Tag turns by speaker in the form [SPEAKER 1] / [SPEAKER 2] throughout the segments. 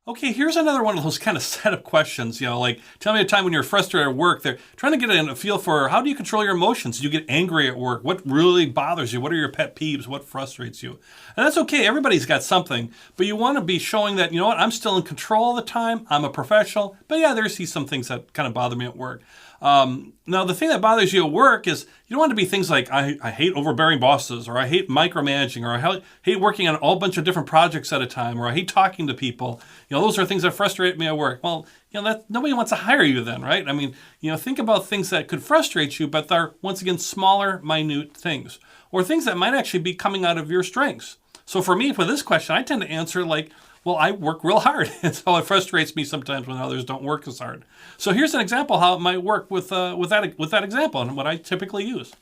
[SPEAKER 1] Okay, here's another one of those kind of setup questions. Like tell me a time when you're frustrated at work. They're trying to get a feel for how do you control your emotions? Do you get angry at work? What really bothers you? What are your pet peeves? What frustrates you? And that's okay. Everybody's got something, but you want to be showing that, you know what, I'm still in control all the time. I'm a professional. But yeah, there's some things that kind of bother me at work. Now, the thing that bothers you at work is you don't want to be things like, I hate overbearing bosses, or I hate micromanaging, or I hate working on a whole bunch of different projects at a time, or I hate talking to people. Those are things that frustrate me at work. Well, that nobody wants to hire you then, right? I mean, think about things that could frustrate you, but they're, once again, smaller, minute things, or things that might actually be coming out of your strengths. So for me, for this question, I tend to answer like, well, I work real hard, and so it frustrates me sometimes when others don't work as hard. So here's an example how it might work with that example and what I typically use.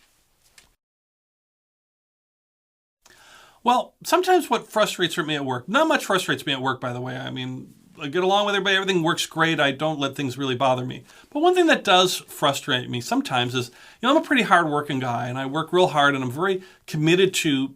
[SPEAKER 1] Well, sometimes what frustrates me at work, not much frustrates me at work, by the way. I mean, I get along with everybody, everything works great. I don't let things really bother me. But one thing that does frustrate me sometimes is, I'm a pretty hard-working guy, and I work real hard, and I'm very committed to,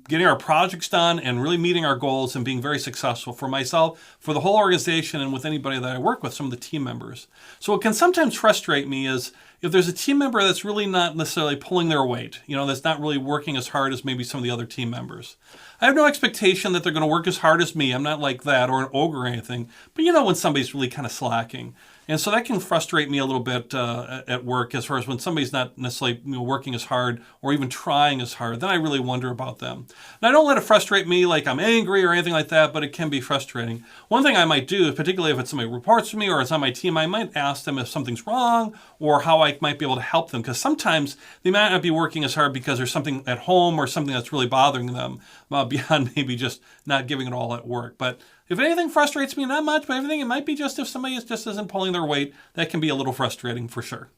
[SPEAKER 1] getting our projects done and really meeting our goals and being very successful for myself, for the whole organization, and with anybody that I work with, some of the team members. So what can sometimes frustrate me is if there's a team member that's really not necessarily pulling their weight, that's not really working as hard as maybe some of the other team members. I have no expectation that they're going to work as hard as me. I'm not like that or an ogre or anything. But when somebody's really kind of slacking. And so that can frustrate me a little bit at work, as far as when somebody's not necessarily working as hard or even trying as hard. Then I really wonder about them. And I don't let it frustrate me like I'm angry or anything like that, but it can be frustrating. One thing I might do, particularly if it's somebody who reports to me or it's on my team, I might ask them if something's wrong or how I might be able to help them. Because sometimes they might not be working as hard because there's something at home or something that's really bothering them beyond maybe just not giving it all at work. But if anything frustrates me, not much, but everything, it might be just if somebody just isn't pulling their weight, that can be a little frustrating for sure.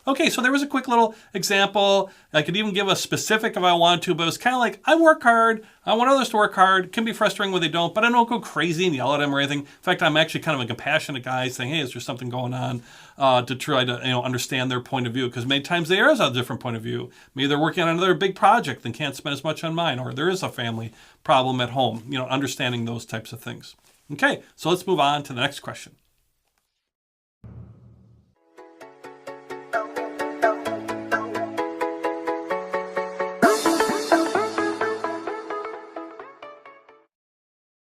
[SPEAKER 1] Okay, so there was a quick little example. I could even give a specific if I wanted to, but it was kind of like, I work hard. I want others to work hard. It can be frustrating when they don't, but I don't go crazy and yell at them or anything. In fact, I'm actually kind of a compassionate guy saying, hey, is there something going on, to try to understand their point of view, because many times there is a different point of view. Maybe they're working on another big project and can't spend as much on mine, or there is a family problem at home, understanding those types of things. Okay, so let's move on to the next question.